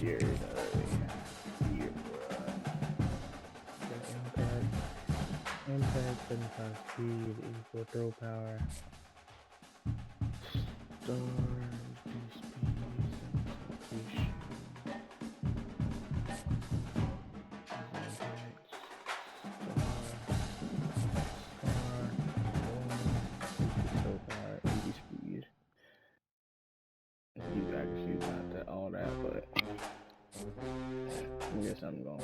Here, here, impact, 75 speed, equal throw power, speed, all that, but I guess I'm going.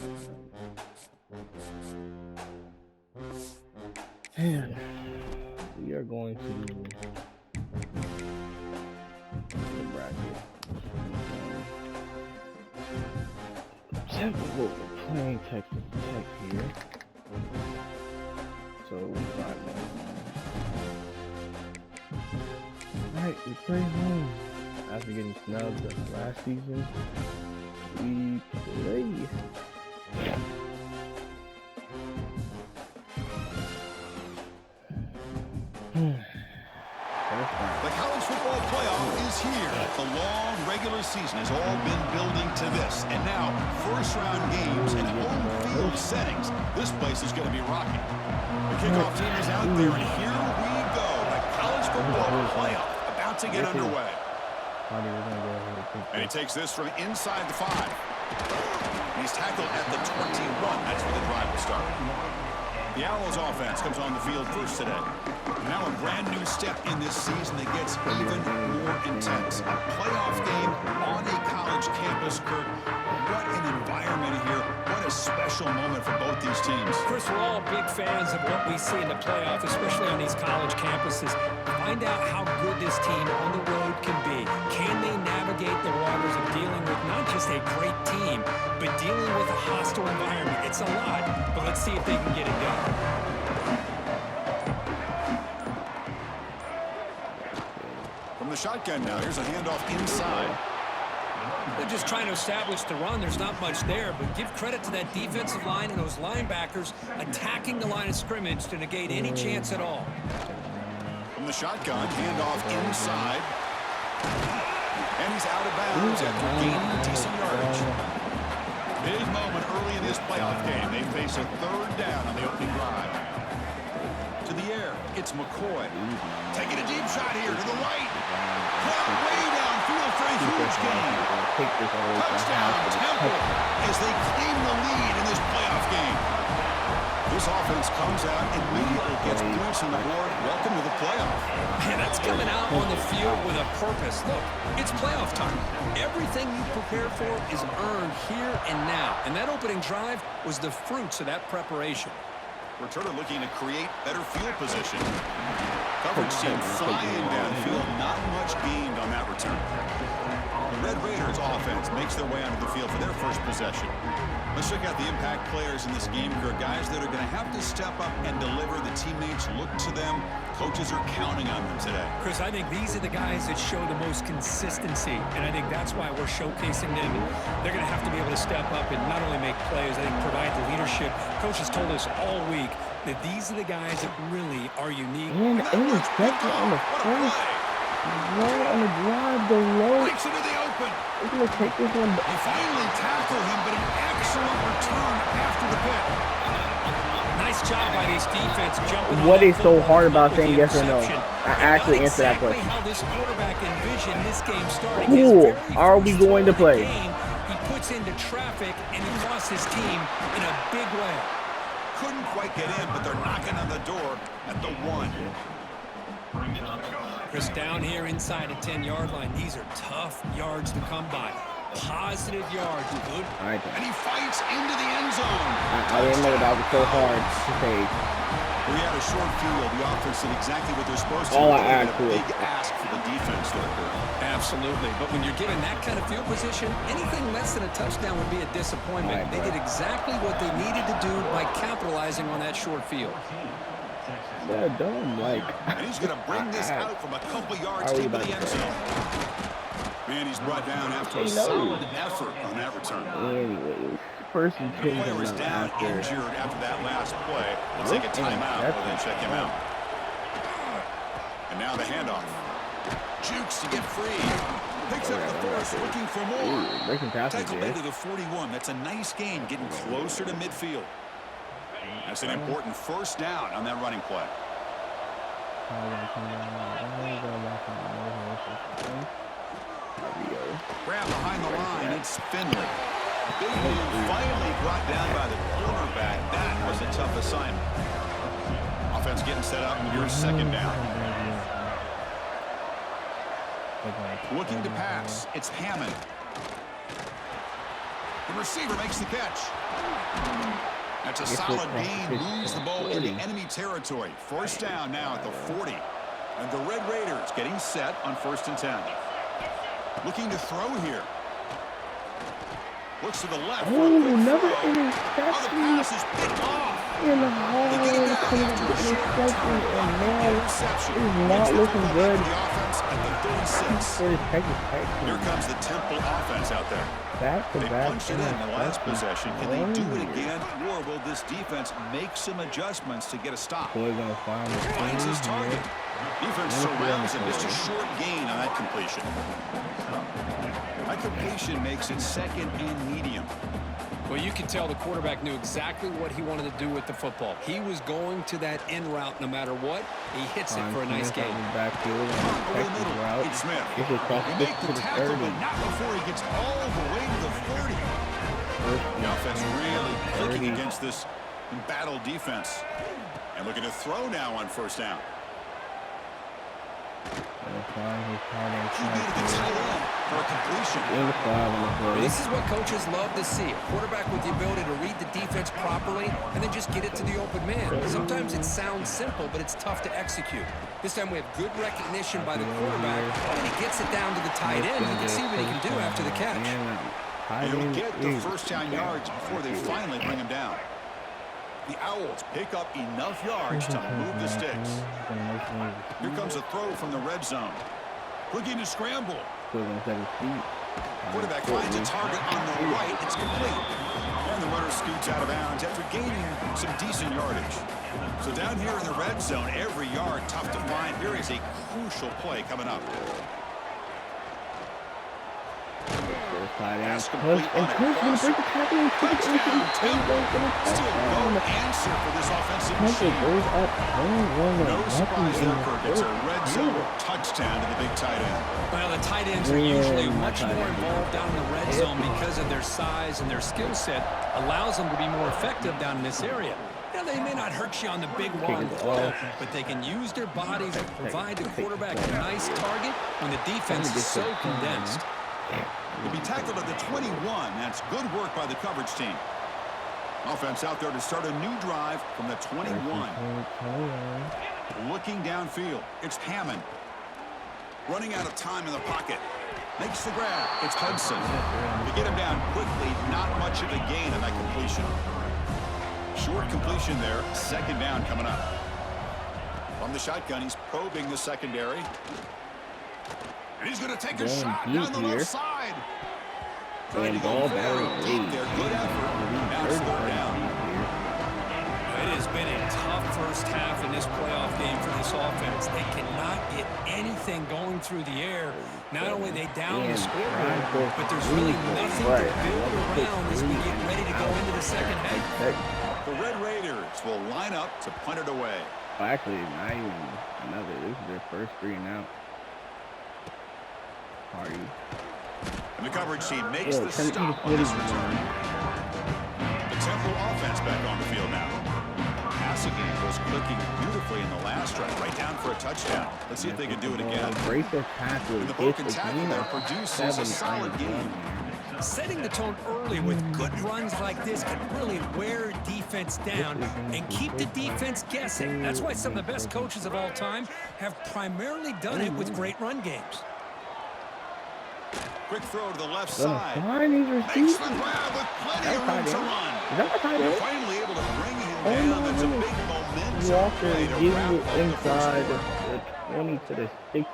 And we are going to the bracket. We're playing Texas Tech here. So we're not Alright, we play home. After getting snubbed last season, we play. The college football playoff is here. The long regular season has all been building to this. And now, first-round games and home field settings. This place is going to be rocking. The kickoff team is out there, and here we go. The college football playoff about to get underway. And he takes this from inside the 5. He's tackled at the 21. That's where the drive will start. The Owls offense comes on the field first today. Now a brand new step in this season that gets even more intense. A playoff game on a college campus, Kurt. What an environment here. What a special moment for both these teams. Chris, we're all big fans of what we see in the playoff, especially on these college campuses. Find out how good this team on the road can be. Can they navigate the waters of dealing with not just a great team, but dealing with a hostile environment? It's a lot, but let's see if they can get it done. From the shotgun now, here's a handoff inside. They're just trying to establish the run. There's not much there, but give credit to that defensive line and those linebackers attacking the line of scrimmage to negate any chance at all. From the shotgun, handoff inside. And he's out of bounds after gaining decent yardage. Big moment early in this playoff game. They face a third down on the opening drive. To the air, it's McCoy. Taking a deep shot here to the right. Caught way downfield for a huge gain. Touchdown, Temple, as they claim the lead in this playoff game. This offense comes out immediately, gets points on the board. Welcome to the playoff. Man, that's coming out on the field with a purpose. Look, it's playoff time. Everything you prepare for is earned here and now. And that opening drive was the fruits of that preparation. Returner looking to create better field position. Coverage team flying downfield. Not much gained on that return. The Red Raiders offense makes their way onto the field for their first possession. Let's check out the impact players in this game. There are guys that are going to have to step up and deliver. The teammates look to them. Coaches are counting on them today. Chris, I think these are the guys that show the most consistency, and I think that's why we're showcasing them. They're going to have to be able to step up and not only make plays, I think provide the leadership. Coaches told us all week that these are the guys that really are unique. Man, it was better on the first roll on the drive below. Breaks into the open. He's going to take this one. They finally tackle him, but an excellent return after the pick. Nice job by this defense jumping. What is so hard about saying yes or no? I actually answered that question. How this quarterback envisioned this game starting. Cool. Are we going to play? He puts into traffic and he costs his team in a big way. Couldn't quite get in, but they're knocking on the door at the 1. Chris, down here inside the 10-yard line, these are tough yards to come by. Positive yards, good. And he fights into the end zone. I didn't know that was so hard to say. We had a short field. The offense did exactly what they're supposed to. All I asked a big ask for the defense there. Absolutely. But when you're given that kind of field position, anything less than a touchdown would be a disappointment. They did exactly what they needed to do by capitalizing on that short field. Yeah, dumb, like. And he's going to bring this out from a couple yards into the end zone. Man, he's brought down after a solid effort on that return. Anyway, first and 10. The player is down injured after that last play. Let's take a timeout and then check him out. And now the handoff. Jukes to get free. Picks up the force, looking for more. Ooh, breaking passes, Tackle yeah. into the 41. That's a nice gain, getting closer to midfield. That's an important first down on that running play. Grab behind the line. It's Finley. Big move finally brought down by the cornerback. That was a tough assignment. Offense getting set up. Here's second down. Looking to pass. It's Hammond. The receiver makes the catch. That's a solid gain. Moves the ball into enemy territory. First down now at the 40. And the Red Raiders getting set on 1st and 10. Looking to throw here. Looks to the left. Oh, another The interception. pass is picked off. In the hole, coming up with interception, and now it's not looking good. The offense at the 36. For this Texas Tech team. Here comes the Temple offense out there. Back to They back. punched it in the last possession. Can they do it again? Or will this defense make some adjustments to get a stop? Boy, gonna find the Finds his target. Defense surrounds him. Just a short gain on that completion. That completion makes it second and medium. Well, you can tell the quarterback knew exactly what he wanted to do with the football. He was going to that in route no matter what. He hits it for a nice gain. Backfield on the Texas route. It's Smith. This is across They make to the the tackle, 30. but not before he gets all the way to the 30. The offense really clicking against this embattled defense. And looking to throw now on first down. He made the tight end for a completion. This is what coaches love to see. A quarterback with the ability to read the defense properly and then just get it to the open man. Sometimes it sounds simple, but it's tough to execute. This time we have good recognition by the quarterback, and he gets it down to the tight end. You can see what he can do after the catch. He'll get the first down yards before they finally bring him down. The Owls pick up enough yards to move the sticks. Here comes a throw from the red zone. Looking to scramble. Quarterback finds a target on the right. It's complete. And the runner scoots out of bounds after gaining some decent yardage. So down here in the red zone, every yard tough to find. Here is a crucial play coming up. Pass complete on a crosser. Touchdown, Temple. Still no answer for this offensive machine. No surprise there, Kirk. It's a red zone touchdown to the big tight end. Well, the tight ends are usually much more involved down in the red zone because of their size and their skill set allows them to be more effective down in this area. Now, they may not hurt you on the big long play, but they can use their bodies to provide the quarterback a nice target when the defense is so condensed. He'll be tackled at the 21. That's good work by the coverage team. Offense out there to start a new drive from the 21. Looking downfield. It's Hammond. Running out of time in the pocket. Makes the grab. It's Hudson. To get him down quickly, not much of a gain on that completion. Short completion there. Second down coming up. From the shotgun, he's probing the secondary. And he's going to take a shot down the left side. Trying to go very deep there. Good effort. Now it's third down. It has been a tough first half in this playoff game for this offense. They cannot get anything going through the air. Not only they down the scoreboard, but there's really nothing to build around as we get ready to go into the second half. The Red Raiders will line up to punt it away. Actually, not even another. This is their first 3 and out. Party. And the coverage team makes the stop on this return. The Temple offense back on the field now. Passing game was clicking beautifully in the last drive, right down for a touchdown. Let's see if they can do it again. Break the tackle. And the broken tackle there produces a solid game. Setting the tone early with good runs like this can really wear defense down and keep the defense guessing. That's why some of the best coaches of all time have primarily done it with great run games. Quick throw to the left side. Makes the grab with plenty of room to run. They're finally able to bring him down. That's a big momentum Walker play to gives wrap it up the inside first the 20 to the 16.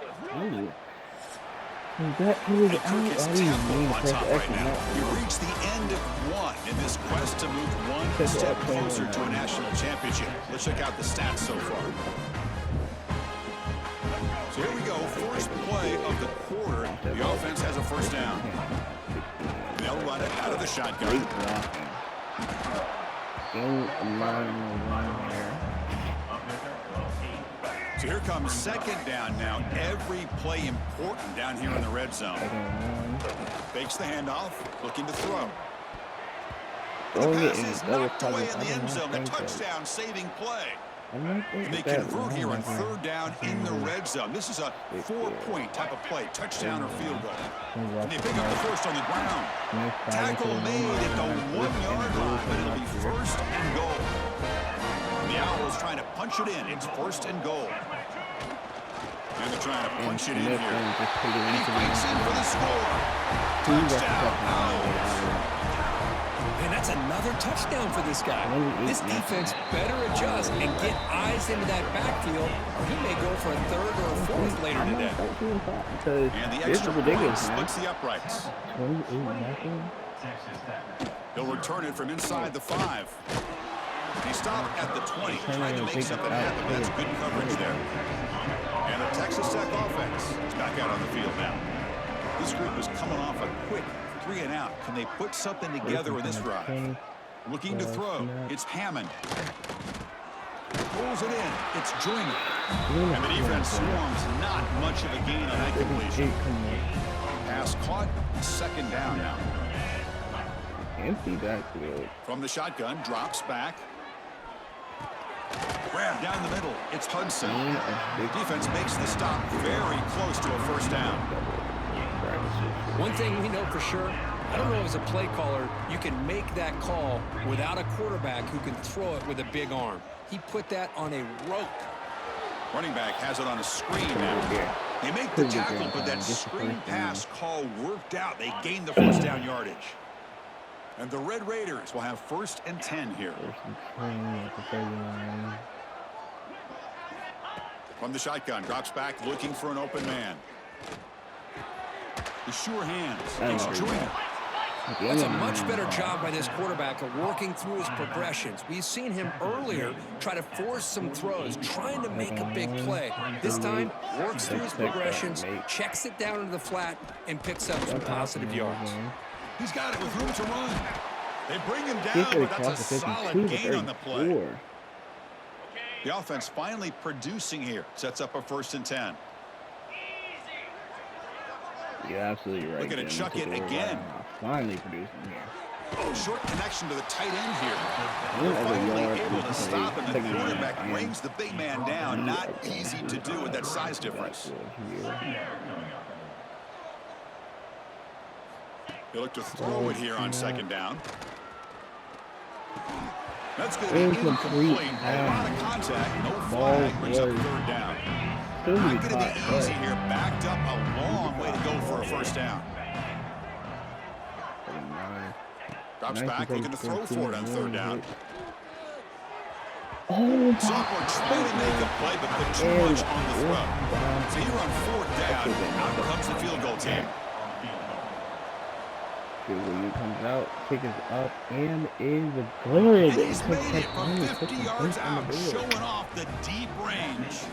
He was out. Kirk is Oh, you Temple mean on press top X right and now. not We've reached the end of one in this quest to move one step closer to a national championship. Let's check out the stats so far. So Here we go, first play of the quarter. The offense has a first down. They'll run it out of the shotgun. So here comes second down now. Every play important down here in the red zone. Fakes the handoff, looking to throw. The pass is knocked away in the end zone. A touchdown saving play. And they convert here on third down in the red zone. This is a 4-point type of play, touchdown or field goal. And they pick up the first on the ground. Tackle made at the 1-yard line, but it'll be first and goal. And the Owls trying to punch it in. It's first and goal. And they're trying to punch it in here. And he fakes in for the score. Touchdown, Owls. And that's another touchdown for this guy. This defense better adjust and get eyes into that backfield, or he may go for a third or a fourth later today. And the extra point splits the uprights. 28-0. He'll return it from inside the 5. He stopped at the 20, trying to make something happen, but that's good coverage there. And the Texas Tech offense is back out on the field now. This group is coming off a quick 3-and-out. Can they put something together in this drive? Looking to throw. It's Hammond. Pulls it in. It's Joyner. And the defense swarms. Not much of a gain on that completion. Pass caught. Second down now. Empty backfield. From the shotgun, drops back. Grab down the middle. It's Hudson. Defense makes the stop very close to a first down. One thing we know for sure, I don't know as a play caller, you can make that call without a quarterback who can throw it with a big arm. He put that on a rope. Running back has it on a screen now. They make the tackle, but that screen pass call worked out. They gained the first down yardage. And the Red Raiders will have first and 10 here. From the shotgun, drops back, looking for an open man. The sure hands. It's Joyner. That's a much better job by this quarterback of working through his progressions. We've seen him earlier try to force some throws, trying to make a big play. This time, works through his progressions, checks it down into the flat, and picks up some positive yards. He's got it with room to run. They bring him down, but that's a solid gain on the play. The offense finally producing here. Sets up a first and 10. You're absolutely right. Looking to chuck it again. Finally producing here. Short connection to the tight end here. They're finally able to stop him. The quarterback brings the big man down. Not easy to do with that size difference. They look to throw it here on second down. That's going to be incomplete. A lot of contact. No flag. Brings up third down. Not going to be easy here. Backed up a long way to go for a first down. Drops back, looking to throw for it on third down. Sophomore trying to make a play, but put too much on the throw. So here on fourth down, out comes the field goal team. When he comes out, kick is up, and is good. And he's made it from 50 yards out, showing off the deep range.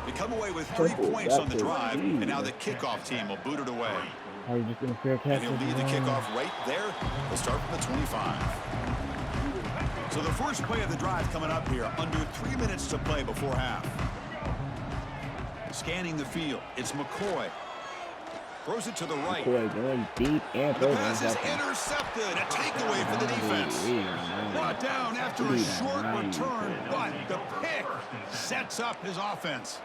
They come away with 3 points on the drive, and now the kickoff team will boot it away. And he'll lead the kickoff right there. They'll start from the 25. So the first play of the drive coming up here, under 3 minutes to play before half. Scanning the field, it's McCoy. Throws it to the right. Going deep and the pass is intercepted. A takeaway for the defense. Brought down after a short return, but the pick sets up his offense.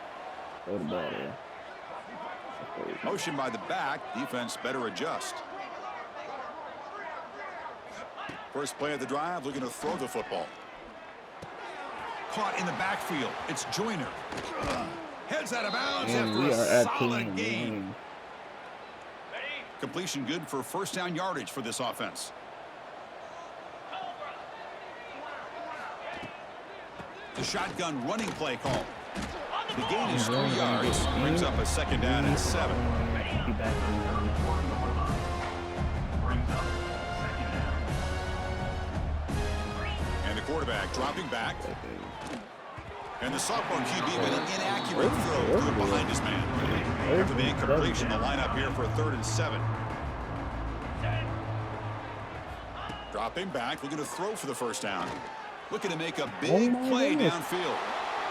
Motion by the back. Defense better adjust. First play of the drive, looking to throw the football. Caught in the backfield. It's Joyner. Heads out of bounds after a solid gain. Completion good for first down yardage for this offense. The shotgun running play call. The gain is 3 yards. Brings up a second down and 7. And the quarterback dropping back. And the sophomore QB with an inaccurate throw threw it behind his man. After the incompletion, the lineup here for a 3rd and 7. Dropping back, looking to throw for the first down. Looking to make a big play downfield.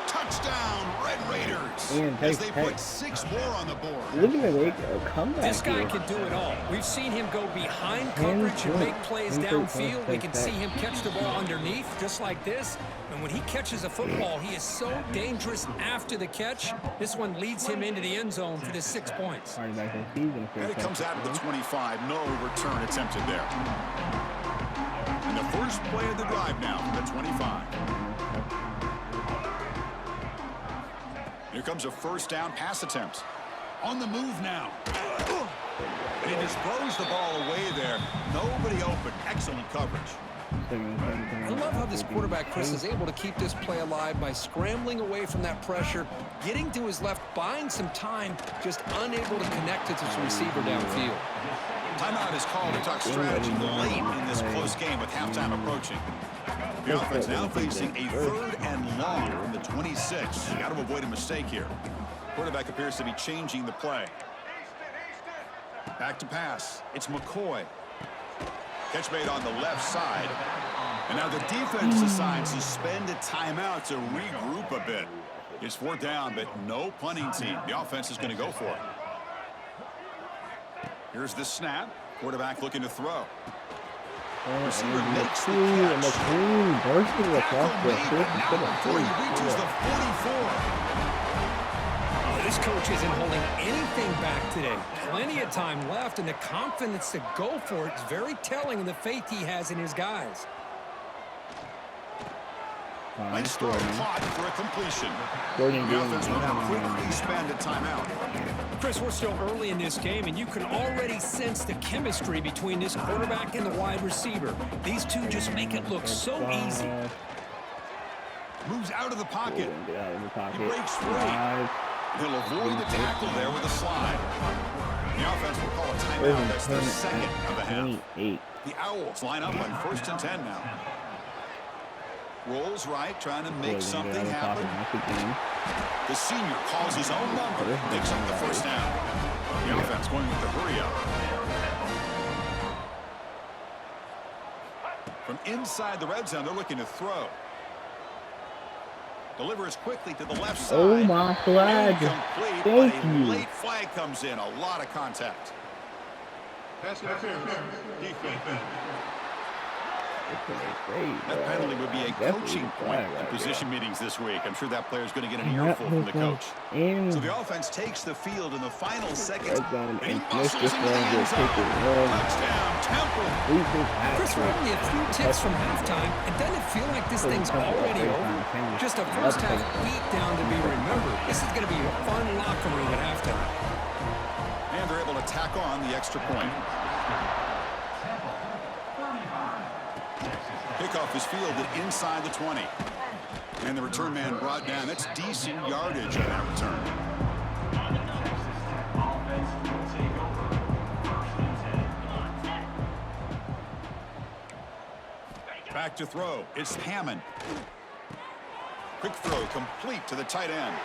Touchdown, Red Raiders, as they put 6 more on the board. Look at make a comeback. This guy can do it all. We've seen him go behind coverage and make plays downfield. We can see him catch the ball underneath, just like this. And when he catches a football, he is so dangerous after the catch. This one leads him into the end zone for the 6 points. And it comes out of the 25. No return attempted there. And the first play of the drive now from the 25. Here comes a first down pass attempt. On the move now. And he just throws the ball away there. Nobody open. Excellent coverage. I love how this quarterback, Chris, is able to keep this play alive by scrambling away from that pressure, getting to his left, buying some time, just unable to connect it to his receiver downfield. Timeout is called to talk strategy late in this close game with halftime approaching. The offense now facing a 3rd and long from the 26. You got to avoid a mistake here. Quarterback appears to be changing the play. Back to pass. It's McCoy. Catch made on the left side. And now the defense decides to spend a timeout to regroup a bit. It's 4th down, but no punting team. The offense is going to go for it. Here's the snap. Quarterback looking to throw. Receiver makes the catch. Before he reaches the 44. This coach isn't holding anything back today. Plenty of time left, and the confidence to go for it is very telling in the faith he has in his guys. Nice throw caught for a completion. The offense will now quickly spend a timeout. Chris, we're still early in this game, and you can already sense the chemistry between this quarterback and the wide receiver. These two just make it look so easy. Moves out of the pocket. He breaks free. He'll avoid the tackle there with a slide. The offense will call a timeout. That's their 2nd of the half. The Owls line up on 1st and 10 now. Rolls right, trying to make something happen. The senior calls his own number, picks up the first down. The offense going with the hurry up. From inside the red zone, they're looking to throw. Delivers quickly to the left side. Oh, my flag. Incomplete, Thank but a you. late flag comes in. A lot of contact. Defense. That penalty would be a coaching point in position meetings this week. I'm sure that player's going to get an earful from the coach. So the offense takes the field in the final seconds. And he muscles into the end zone. Touchdown, Temple. Chris, we're only a few ticks from halftime, and doesn't it feel like this thing's already over? Just a first half beatdown to be remembered. This is going to be a fun locker room at halftime. And they're able to tack on the extra point. Kickoff is fielded inside the 20. And the return man brought down. That's decent yardage on that return. Back to throw. It's Hammond. Quick throw complete to the tight end.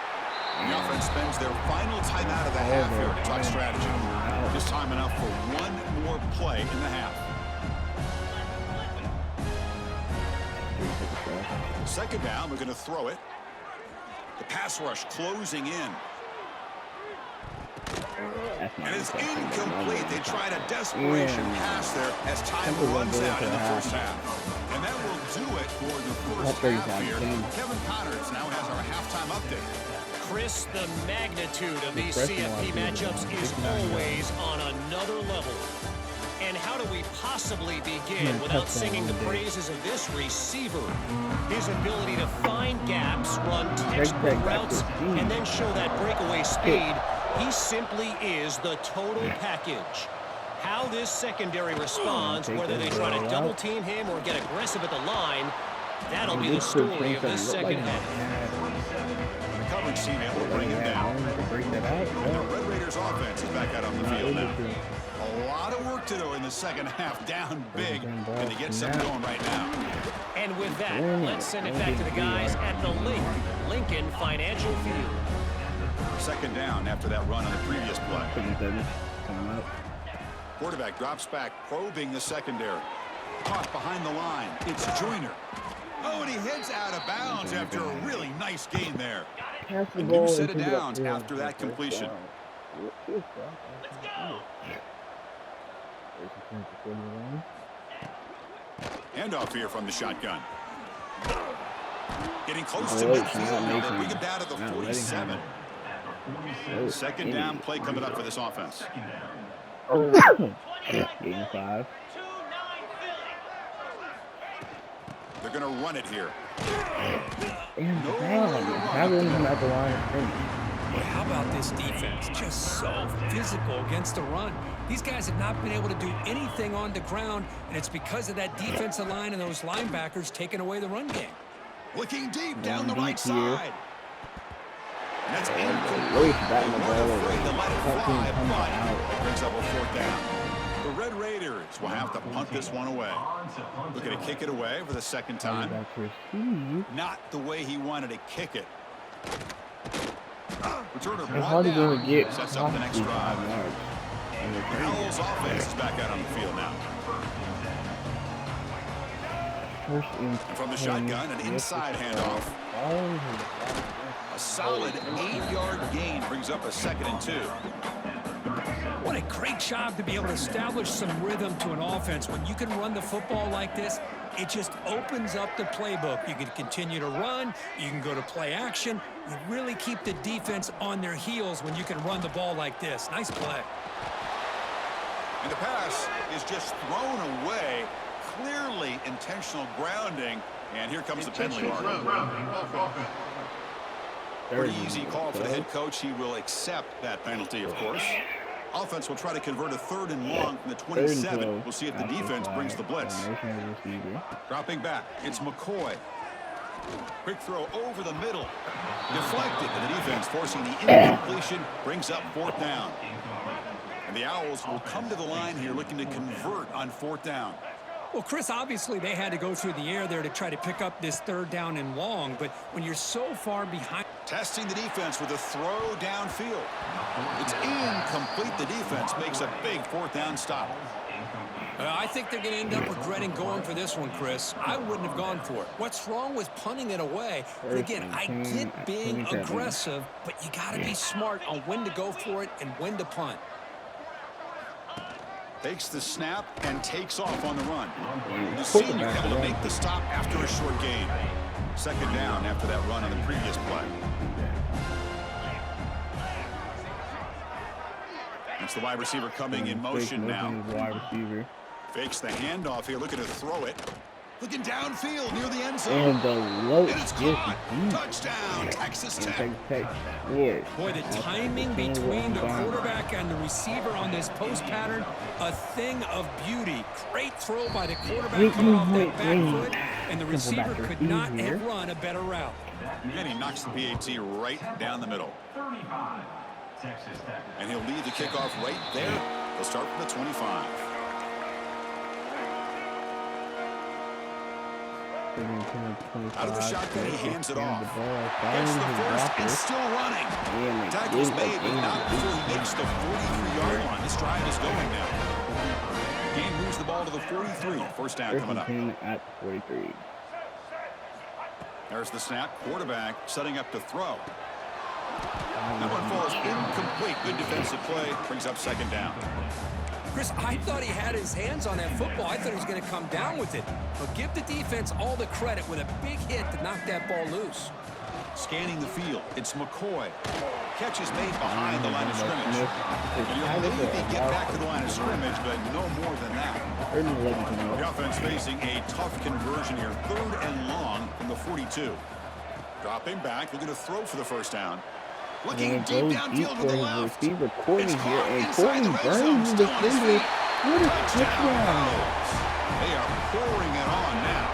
The offense spends their final timeout of the half here to talk strategy. Just time enough for one more play in the half. 2nd down, we're going to throw it. The pass rush closing in. And it's incomplete. They tried a desperation pass there as time runs out in the first half. And that will do it for the first half here. Kevin Connors now has our halftime update. Chris, the magnitude of these CFP matchups is always on another level. And how do we possibly begin without singing the praises of this receiver? His ability to find gaps, run textbook routes, and then show that breakaway speed. He simply is the total package. How this secondary responds, whether they try to double team him or get aggressive at the line, that'll be the story of this second half. The coverage team able to bring him down. And the Red Raiders offense is back out on the field now. A lot of work to do in the second half. Down big. Can they get something going right now? And with that, let's send it back to the guys at the Lincoln Financial Field. Second down after that run on the previous play. Coming up. Quarterback drops back, probing the secondary. Caught behind the line. It's Joyner. Oh, and he heads out of bounds after a really nice gain there. A new set of downs after that completion. Handoff here from the shotgun. Getting close to midfield. They'll bring it down to the 47. Second down play coming up for this offense. Game 5. They're going to run it here. How about this defense? Just so physical against the run. These guys have not been able to do anything on the ground, and it's because of that defensive line and those linebackers taking away the run game. Looking deep down the right side. And that's Really batting the ball over. afraid to let it fly, but it brings up a fourth down. The Red Raiders will have to punt this one away. Looking to kick it away for the second time. Not the way he wanted to kick it. Returner brought down. Sets up the next drive. The Owls offense is back out on the field now. And from the shotgun, an inside handoff. A solid 8-yard gain brings up a 2nd and 2. What a great job to be able to establish some rhythm to an offense. When you can run the football like this, it just opens up the playbook. You can continue to run. You can go to play action. You really keep the defense on their heels when you can run the ball like this. Nice play. And the pass is just thrown away. Clearly intentional grounding. And here comes the penalty mark. Pretty easy call for the head coach. He will accept that penalty, of course. Offense will try to convert a 3rd and long from the 27. We'll see if the defense brings the blitz. Dropping back, it's McCoy. Quick throw over the middle. Deflected, and the defense forcing the incompletion brings up 4th down. And the Owls will come to the line here looking to convert on 4th down. Well, Chris, obviously they had to go through the air there to try to pick up this 3rd down and long, but when you're so far behind... Testing the defense with a throw downfield. It's incomplete. The defense makes a big 4th down stop. I think they're going to end up regretting going for this one, Chris. I wouldn't have gone for it. What's wrong with punting it away? And again, I get being aggressive, but you got to be smart on when to go for it and when to punt. Takes the snap and takes off on the run. The senior able to make the stop after a short gain. Second down after that run on the previous play. It's the wide receiver coming in motion now. Fakes the handoff here, looking to throw it. Looking downfield near the end zone. And the low. And it's caught. Touchdown, Texas Tech. Boy, the timing between the quarterback and the receiver on this post pattern, a thing of beauty. Great throw by the quarterback coming off that back foot, and the receiver could not have run a better route. And he knocks the PAT right down the middle. And he'll lead the kickoff right there. He'll start from the 25. Out of the shotgun, he hands it off. Gets the first and still running. Tackle's made, but not before he makes the 43-yard line. This drive is going now. Gain moves the ball to the 43. First down coming up. At 43. There's the snap. Quarterback setting up to throw. That one falls incomplete. Good defensive play. Brings up second down. Chris, I thought he had his hands on that football. I thought he was going to come down with it. But give the defense all the credit with a big hit to knock that ball loose. Scanning the field, it's McCoy. Catch is made behind the line of scrimmage. You'll maybe get back to the line of scrimmage, but no more than that. The offense facing a tough conversion here. 3rd and long from the 42. Dropping back, looking to throw for the first down. Looking deep downfield to the left. Recording here, and Courtney burns the defender. What a touchdown! They are pouring it on now.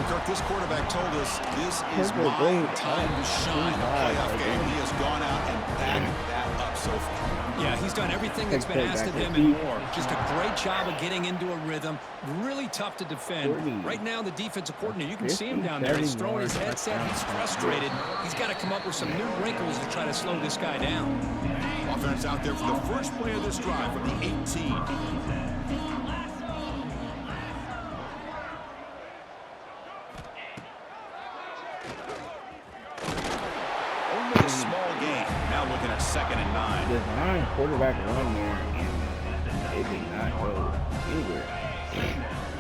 Kirk this quarterback told us this is my time to shine. A playoff game. He has gone out and backed that up so far. Yeah, he's done everything that's been asked of him and more. Just a great job of getting into a rhythm. Really tough to defend. Right now, the defensive coordinator, you can see him down there. He's throwing his headset. He's frustrated. He's got to come up with some new wrinkles to try to slow this guy down. Offense out there for the first play of this drive from the 18. Only a small gain. Now looking at 2nd and 9. The Lion quarterback run there, and it did not go anywhere.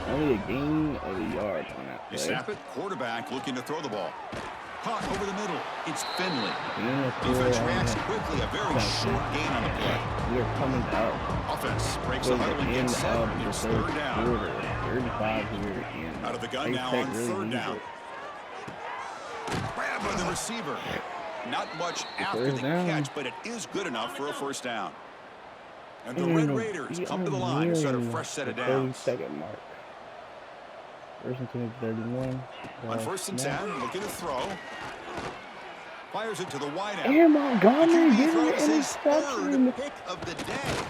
Only a gain of a yard on that play. You snap it. Quarterback looking to throw the ball. Caught over the middle. It's Finley. Defense reacts quickly. A very short gain on the play. We're coming out. Offense breaks the huddle and gets set. It's 3rd down. 35 here. And out of the gun now on 3rd down. Grab by the receiver. Not much after the catch, but it is good enough for a 1st down. And the Red Raiders come to the line to start a fresh set of downs. 30-second mark. 1st and 10, 31. On 1st and 10, looking to throw. Fires it to the wide out. And Montgomery getting an interception. interception. Pick of the day.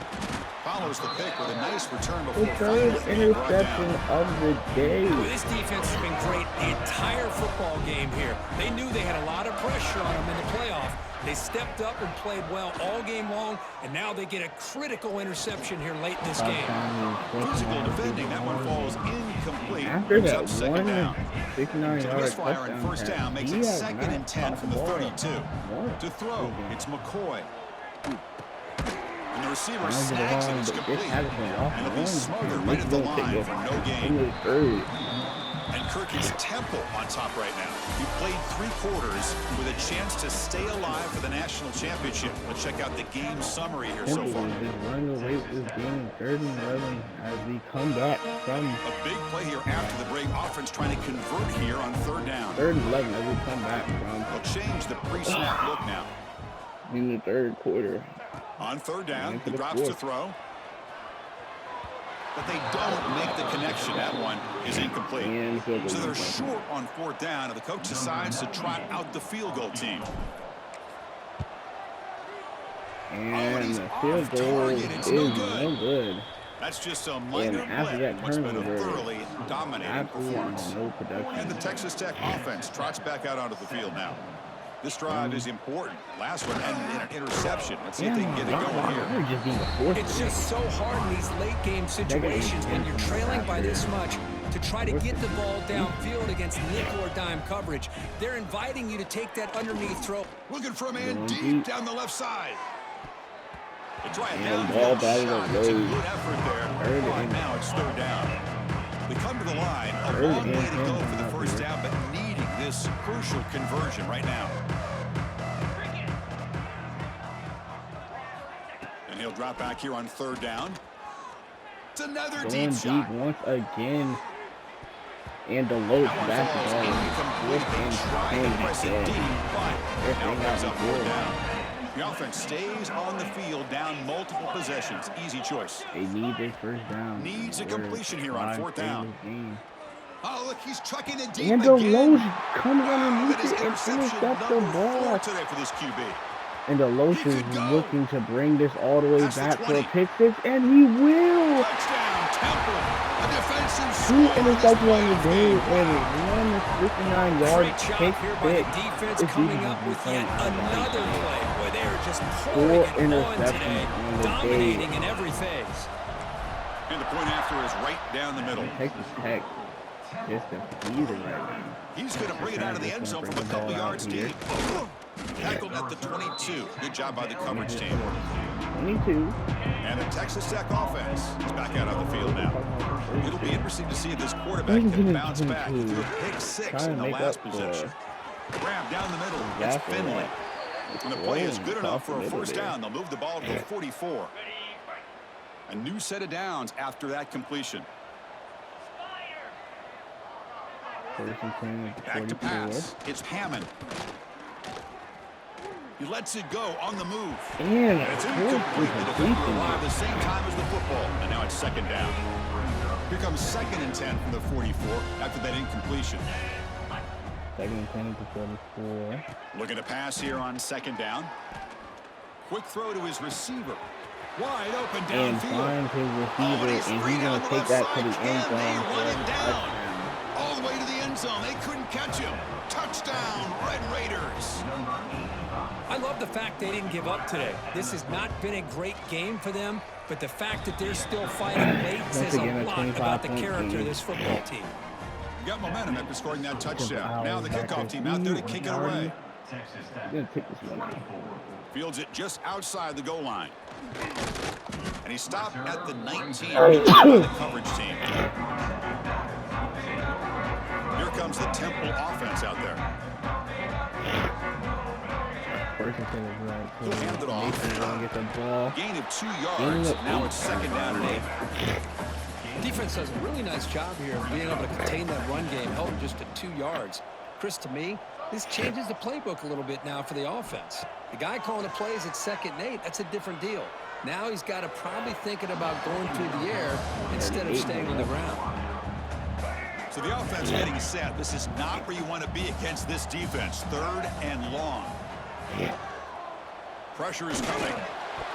Follows the pick with a nice return before The 3rd finally being brought interception down. of the day. Well, this defense has been great the entire football game here. They knew they had a lot of pressure on them in the playoff. They stepped up and played well all game long, and now they get a critical interception here late in this game. Physical defending. That one falls incomplete. After that Up 2nd down. 69-yard Misfire on touchdown 1st down makes it 2nd and 10 from the 32. To throw, it's McCoy. And the receiver snags it. It's complete. And it'll be smothered right at the line for no gain. And Kirky's tempo on top right now. He played 3 quarters with a chance to stay alive for the national championship. Let's check out the game summary here so far. Is running away with this game 3rd and 11 as we come back from A big play here after the break. Offense trying to convert here on 3rd down. 3rd and 11 as we come back from They'll change the pre-snap look now. in the 3rd quarter. On 3rd down, the drops to throw. But they don't make the connection. That one is incomplete. So they're short on 4th down, and the coach decides to trot out the field goal team. And the field goal is no good. That's just a minor blip. What's been a thoroughly dominating performance. No production. And the Texas Tech offense trots back out onto the field now. This drive is important. Last one ended in an interception. Let's see if they can get it going here. It's just so hard in these late game situations when you're trailing by this much to try to get the ball downfield against nickel or dime coverage. They're inviting you to take that underneath throw. Looking for a man deep down the left side. They try it And downfield. ball Shot. It's a good effort there. Right now it's 3rd down. They come to the line. A long way to go for the 1st down, but needing this crucial conversion right now. And he'll drop back here on 3rd down. It's another Going deep shot. once again. And the low back That one falls incomplete. They try to press it deep, but now brings up 4th down. The offense stays on the field, down multiple possessions. Easy choice. They need their 1st down. Needs a completion here on 4th down. Oh, look, he's trucking it deep And the again. Lowe's comes underneath it and intercepts the ball. Today for this QB. And the Lowe's is looking to bring this all the way back for a pick 6, and he will. Touchdown, Temple. A defensive 2 score. interceptions on the day and 1 59-yard Great job pick here by the 6. defense This coming defense up is with playing yet out right another now. play where they're just 4 pouring it on interceptions today, on the dominating day. in every phase. And the point after is right down the middle. Texas Tech just a teaser right now. He's going to bring it out of the end zone from a couple yards deep. Tackled at the 22. Good job by the coverage team. 22. And the Texas Tech offense is back out on the field now. It'll be interesting to see if this quarterback can bounce back. He threw a pick 6 in the last possession. Grab down the middle. It's Finley. And the play is good enough for a 1st down. They'll move the ball to the 44. A new set of downs after that completion. Back to pass. It's Hammond. He lets it go on the move. And It's incomplete. The defender arrived the same time as the football. And now it's 2nd down. Here comes 2nd and 10 from the 44 after that incompletion. Second and 10 to 44. Looking to pass here on second down. Quick throw to his receiver. Wide open And downfield. finds his receiver, and he's going to take that to the end zone for a touchdown. All the way to the end zone. They couldn't catch him. Touchdown, Red Raiders. I love the fact they didn't give up today. This has not been a great game for them, but the fact that they're still fighting late says a lot about the character of this football team. Got momentum after scoring that touchdown. Now the kickoff team out there to kick it away. Gonna take this one out. Fields it just outside the goal line. And he stopped at the 19 by the coverage team. Here comes the Temple offense out there. First and 10 is right. He'll hand it off. Gonna get the ball. Gain of 2 yards. Now it's second down and 8. Defense does a really nice job here of being able to contain that run game, held him just to 2 yards. Chris, to me, this changes the playbook a little bit now for the offense. The guy calling the plays at 2nd and 8, that's a different deal. Now he's got to probably thinking about going through the air instead of staying on the ground. So the offense getting set. This is not where you want to be against this defense. 3rd and long. Pressure is coming.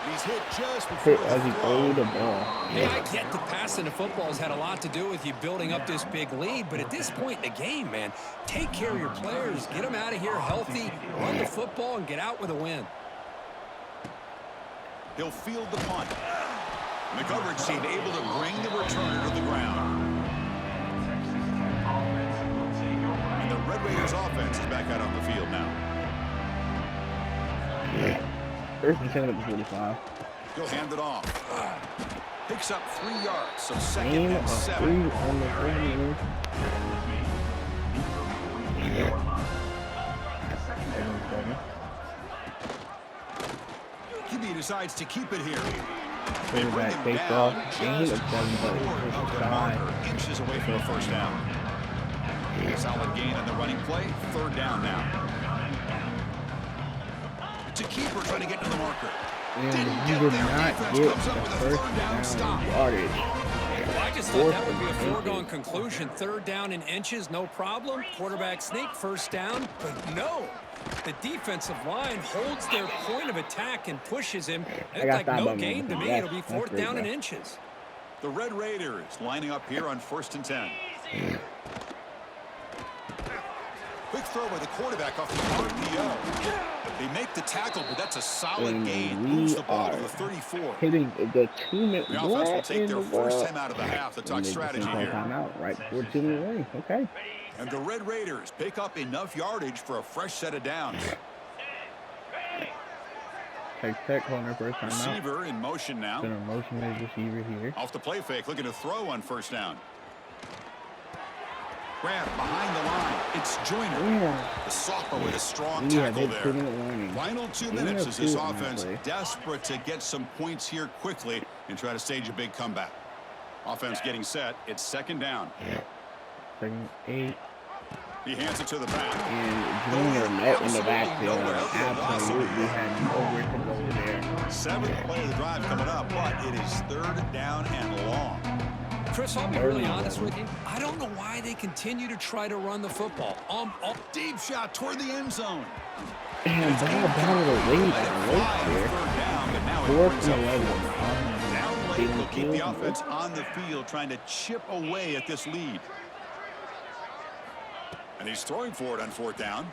He's hit just before As he threw the ball. Yeah, I get the passing the football has had a lot to do with you building up this big lead, but at this point in the game, man, take care of your players, get them out of here healthy, run the football, and get out with a win. He'll field the punt. And the coverage team able to bring the returner to the ground. And the Red Raiders offense is back out on the field now. First and 10 at the 45. He'll hand it off. Picks up 3 yards, so second Game and of 3 7. on the 30. QB decides to keep it here. They bring Quarterback him takes down off. just Gain of 7, short but of the marker, inches away from a first down. Solid gain on the running play. 3rd down now. To keeper trying to get to the marker. And he did not get the first down yardage. Well, I just thought that would be a foregone conclusion. 3rd down in inches, no problem. Quarterback sneak, 1st down, but no. The defensive line holds their point of attack and pushes him. It's like no gain to me. It'll be 4th down in inches. The Red Raiders lining up here on 1st and 10. Quick throw by the quarterback off the RPO. They make the tackle, but that's a solid gain. Moves the ball to the 34. Hitting the 2-minute The offense will take their first time out of the half to talk strategy here. Timeout right before 2 minutes away. Okay. And the Red Raiders pick up enough yardage for a fresh set of downs. Tech on their first time out. Receiver in motion now. Gonna motion his receiver here. Off the play fake, looking to throw on 1st down. Grab behind the line. It's Joyner. Yeah. The sophomore with a strong tackle there. 2-minute warning. Final 2 minutes as this offense desperate to get some points here quickly and try to stage a big comeback. Offense getting set. It's 2nd down. 2nd 8. He hands it to the back. And Junior met in the backfield. Absolutely had nowhere to go there. 7th play of the drive coming up, but it is 3rd down and long. Chris, I'll be really honest with you. I don't know why they continue to try to run the football. Deep shot toward the end zone. And ball batted away by the late here. 4th and 11. Down late, they'll keep the offense on the field trying to chip away at this lead. And he's throwing for it on 4th down.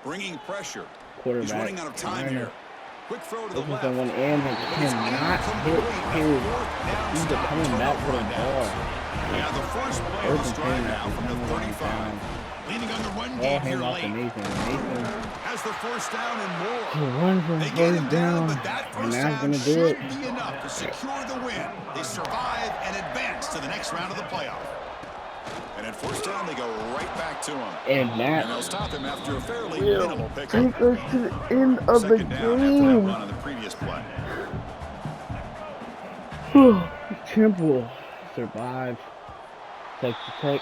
Bringing pressure. He's running out of time here. Quick throw to the left. Someone in and cannot hit his. He's coming back for the ball. Yeah, the first play of the stride now from the 35. Leaning on the run game here late. Nathan has the 1st down and more. He runs from 1st down, but that and 1st that's down gonna do should it. be enough to secure the win. They survive and advance to the next round of the playoff. And at 1st down, they go right back to him. And that they'll stop him after a fairly minimal pickup. take us to the end of the 2nd down after that game. run on the previous play. Temple survive. Tech to Tech.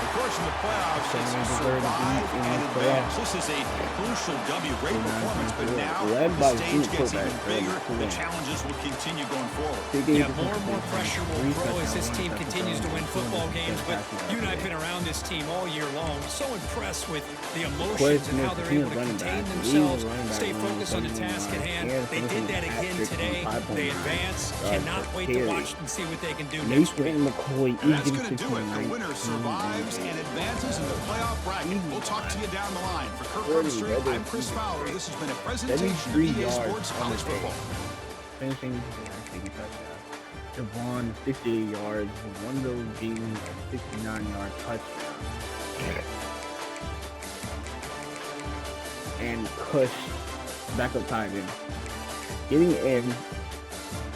The Of course, in the playoffs, it's survive and advance. This is a crucial W. Great performance, but now the stage gets even bigger. The challenges will continue going forward. Yeah, more and more pressure will grow as this team continues to win football games. But you and I have been around this team all year long. So impressed with the emotions and how they're able to contain themselves, stay focused on the task at hand. They did that again today. They advance. Cannot wait to watch and see what they can do next week. And that's going to do it. The winner survives and advances in the playoff bracket. We'll talk to you down the line. For Kirk Herbstreit, I'm Chris Fowler. This has been a presentation of EA Sports College Football. Finishing touchdown. Javon, 68 yards. One of those being a 69-yard touchdown. And Cush, backup tight end,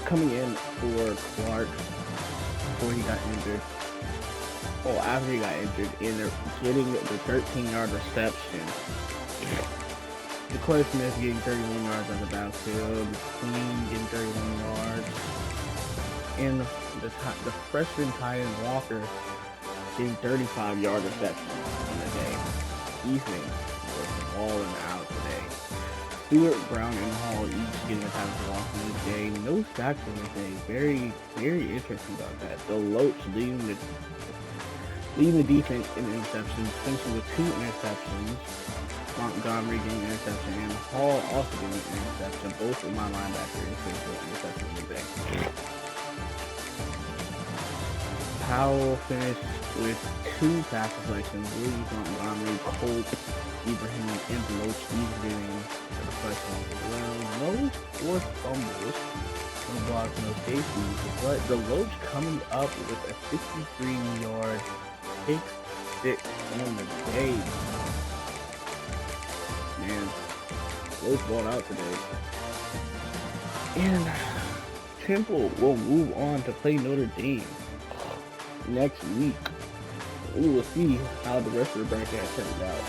coming in for Clark before he got injured. Oh, after he got injured, and they're getting the 13-yard reception. Declare Smith getting 31 yards on the backfield. Queen getting 31 yards. And the freshman tight end Walker getting 35-yard reception on the day. Evening was balling out today. Stewart, Brown, and Hall each getting a tackle walk on the day. No sacks on the day. Very, very interesting about that. The Loach leading the defense in interceptions, finishing with 2 interceptions. Montgomery getting an interception, and Hall also getting an interception. Both of my linebackers finished with interceptions today. Powell finished with 2 pass deflections. Williams, Montgomery, Colt, Ibrahim, and Loach each getting a deflection as well. No forced fumbles, no blocks, no safeties, but the Loach coming up with a 63-yard pick six on the day. Man, Loach balled out today. And Temple will move on to play Notre Dame next week. We will see how the rest of the bracket has turned out.